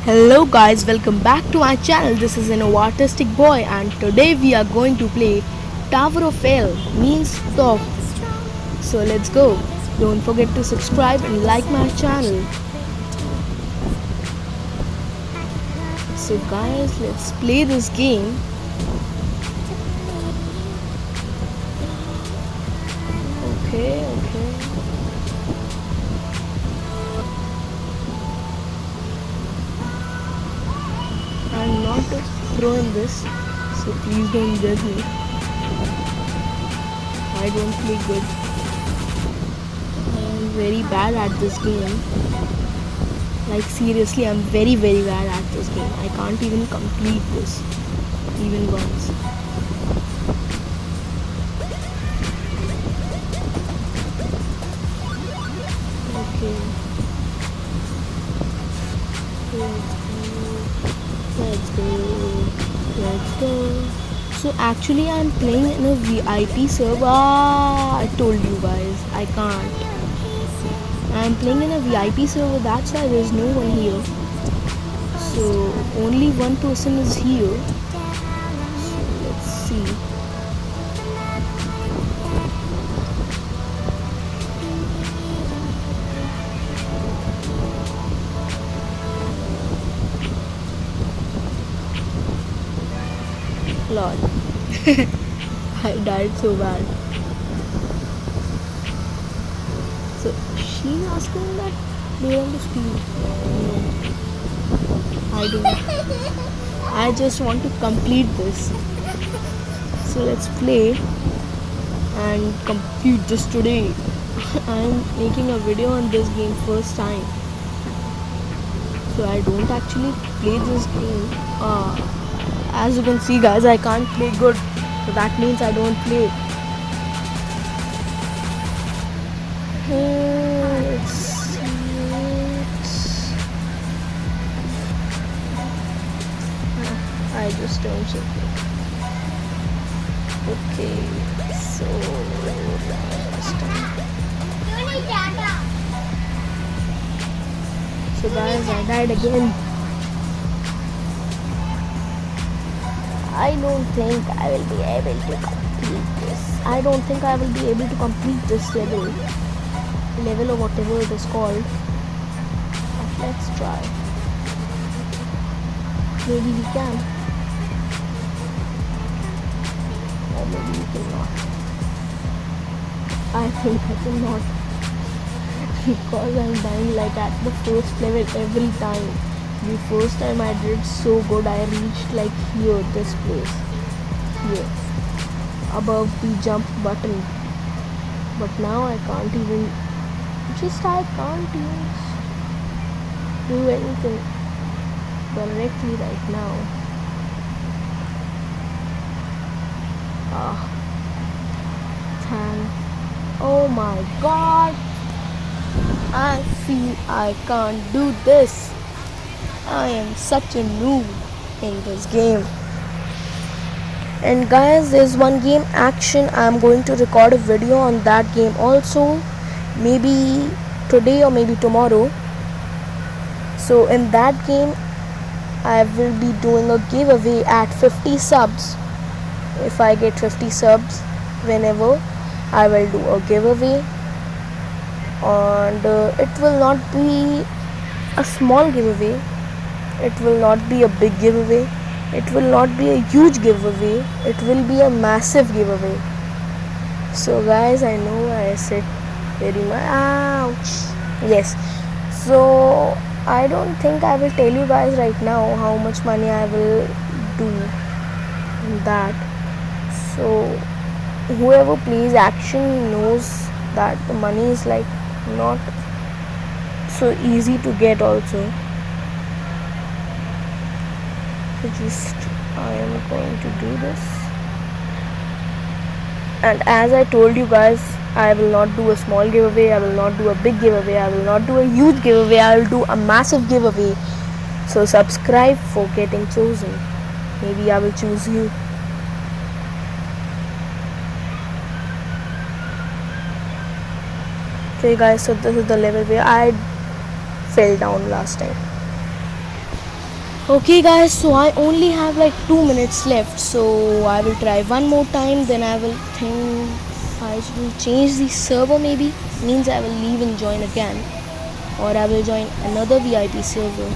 Hello guys, welcome back to my channel. This is an artistic boy and today we are going to play Tower of Hell means top. So let's go. Don't forget to subscribe and like my channel. So guys, let's play this game. Okay. I'm not a pro in this, so please don't judge me. I don't play good. I'm very bad at this game. Like seriously, I'm very bad at this game. I can't even complete this, even once. Okay. Let's go. So actually I'm playing in a VIP server. I told you guys, I can't. I'm playing in a VIP server, that's why there's no one here. So only one person is here. So let's see. Lord. I died so bad. So she's asking that do you want to speak? No. I don't. I just want to complete this. So let's play and complete this today. I'm making a video on this game first time. So I don't actually play this game. As you can see guys, I can't play good. So that means I don't play. I just don't check it. Okay, so guys, I died again. I don't think I will be able to complete this. I don't think I will be able to complete this level or whatever it is called. But let's try. Maybe we can. Or maybe we cannot. I think I cannot. Because I'm dying like at the first level every time. The first time I did so good, I reached like here, this place. Here. Above the jump button. But now I can't even, I can't even do anything correctly right now. Oh my god. I feel I can't do this. I am such a noob in this game. And guys, there's one game Action. I'm going to record a video on that game also, maybe today or maybe tomorrow. So in that game I will be doing a giveaway at 50 subs. If I get 50 subs, whenever I will do a giveaway. And it will not be a small giveaway. It will not be a big giveaway. It will not be a huge giveaway. It will be a massive giveaway. So guys, I know I said very much. Ouch. Yes. So I don't think I will tell you guys right now how much money I will do in that. So whoever plays Action knows that the money is like not so easy to get also. I am going to do this, and as I told you guys, I will not do a small giveaway, I will not do a big giveaway, I will not do a huge giveaway, I will do a massive giveaway. So subscribe for getting chosen. Maybe I will choose you. Okay guys, so this is the level where I fell down last time. Okay guys, so I only have like 2 minutes left, so I will try one more time, then I will think I should change the server maybe, means I will leave and join again, or I will join another VIP server.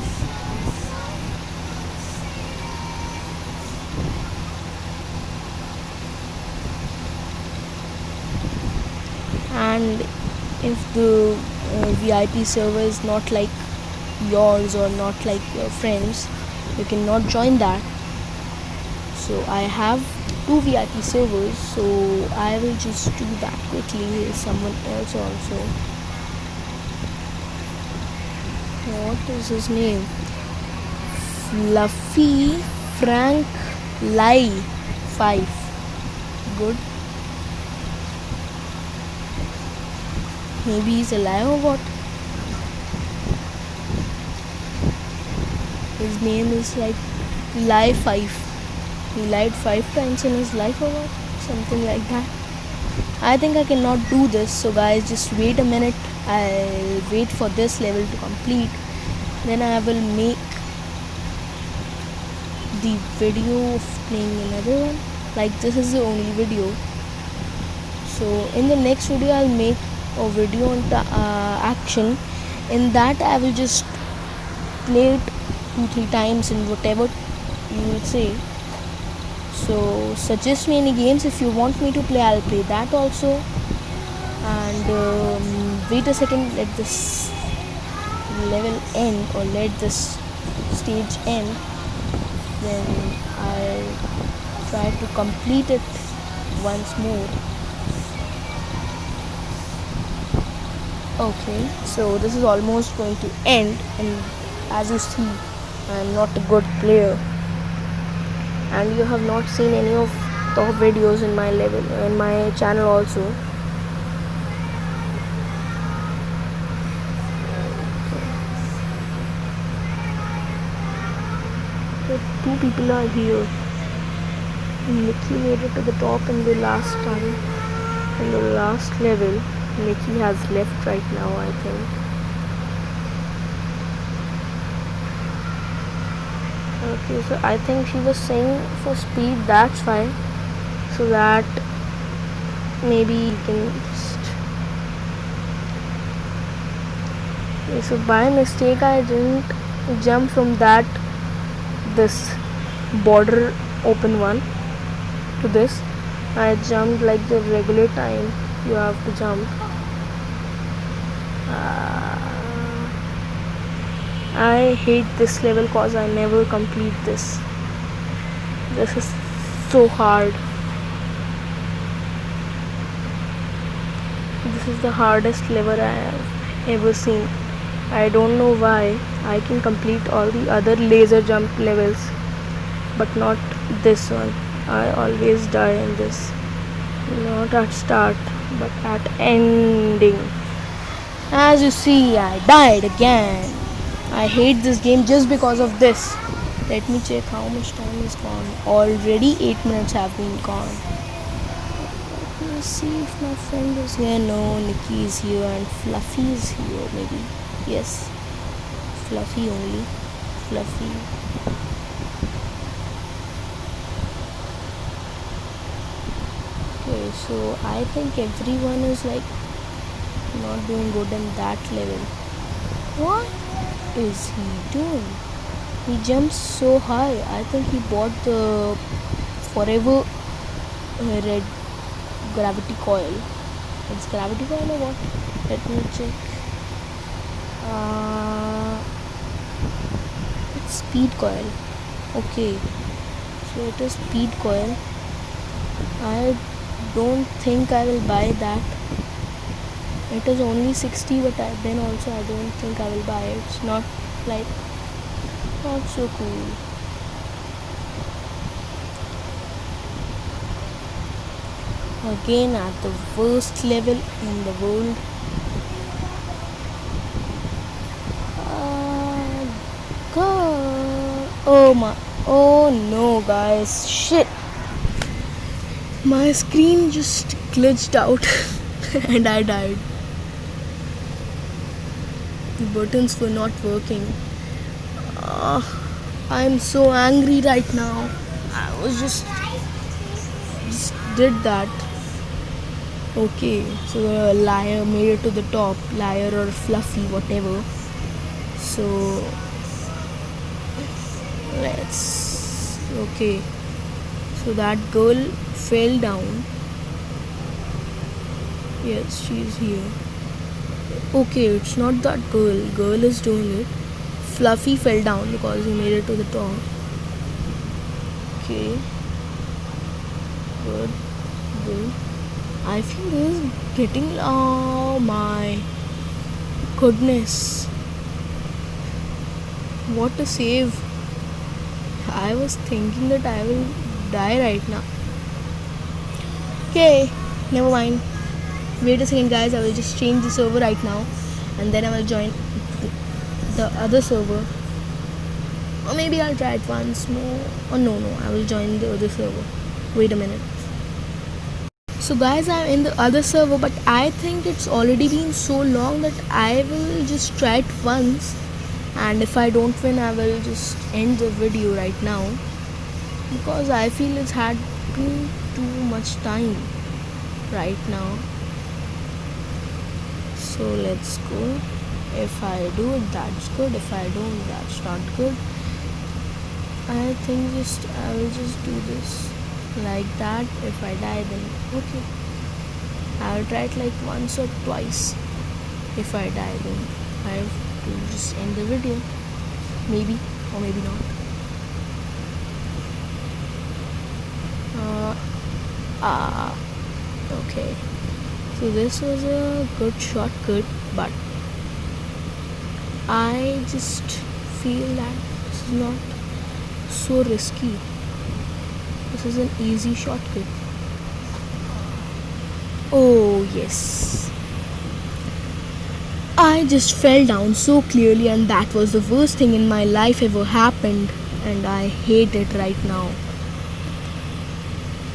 And if the VIP server is not like yours or not like your friends, you cannot join that. So I have 2 VIP servers, so I will just do that quickly. Here's someone else also. What is his name? Fluffy Frank Lai 5. Good. Maybe he's alive or what? His name is like Lai 5. He lied 5 times in his life or what? Something like that. I think I cannot do this, so guys, just wait a minute. I'll wait for this level to complete. Then I will make the video of playing another one. Like, this is the only video. So in the next video I'll make a video on action. In that I will just play it 2-3 times in whatever you will say. So suggest me any games if you want me to play. I'll play that also. And wait a second, let this level end, or let this stage end, then I'll try to complete it once more. Okay, so this is almost going to end, and as you see, I'm not a good player, and you have not seen any of the videos in my level in my channel also. So 2 people are here. Nikki made it to the top in the last time, in the last level. Nikki has left right now, I think. Okay, so I think she was saying for speed, that's why, so that maybe you can just... Okay, so by mistake I didn't jump from this border open one to this. I jumped like the regular time you have to jump. I hate this level cause I never complete this. This is so hard. This is the hardest level I have ever seen. I don't know why I can complete all the other laser jump levels, but not this one. I always die in this. Not at start, but at ending. As you see, I died again. I hate this game just because of this. Let me check how much time is gone. Already 8 minutes have been gone. Let me see if my friend is here. No, Nikki is here and Fluffy is here maybe. Yes, Fluffy only. Fluffy. Okay, so I think everyone is like not doing good in that level. What is he doing? He jumps so high. I think he bought the forever red gravity coil. It's gravity coil or what? Let me check. It's speed coil. Okay, so it is speed coil. I don't think I will buy that. It is only 60, but then also I don't think I will buy it. It's not so cool. Again at the worst level in the world. God. Oh no guys, shit. My screen just glitched out and I died. The buttons were not working. I'm so angry right now. I was just did that. Okay, so the liar made it to the top, liar or fluffy, whatever. So let's okay. So that girl fell down. Yes, she's here. Okay, it's not that girl. Girl is doing it. Fluffy fell down because he made it to the top. Okay. Good. Good. I feel this is getting. Oh my goodness. What a save. I was thinking that I will die right now. Okay, never mind. Wait a second, guys. I will just change the server right now, and then I will join the other server. Or maybe I'll try it once more. Oh no, I will join the other server. Wait a minute. So guys, I'm in the other server, but I think it's already been so long that I will just try it once, and if I don't win, I will just end the video right now, because I feel it's had too much time right now. So let's go. If I do it, that's good. If I don't, that's not good. I think I will just do this like that. If I die, then okay. I'll try it like once or twice. If I die, then I have to just end the video. Maybe or maybe not. Okay. So this was a good shortcut, but I just feel that this is not so risky. This is an easy shortcut. Oh yes. I just fell down so clearly, and that was the worst thing in my life ever happened, and I hate it right now.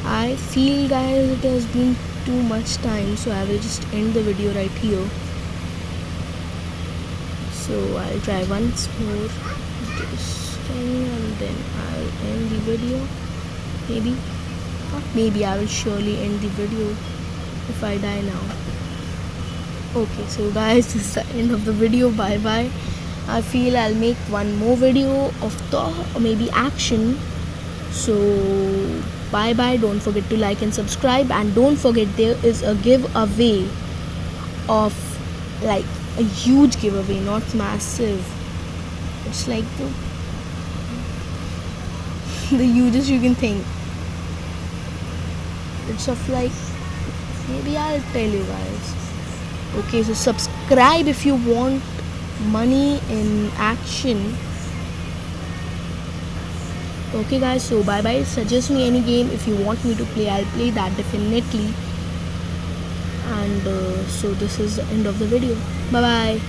I feel, guys, it has been too much time, so I will just end the video right here. So I'll try once more this thing, and then I'll end the video. Maybe I will surely end the video if I die now. Okay, so guys, this is the end of the video. Bye bye. I feel I'll make one more video of thought or maybe action. So bye bye. Don't forget to like and subscribe, and don't forget there is a giveaway of like a huge giveaway, not massive. It's like the hugest you can think. It's of like, maybe I'll tell you guys. Okay, so subscribe if you want money in action. Okay guys, so bye bye. Suggest me any game if you want me to play. I'll play that definitely. And so this is the end of the video. Bye bye.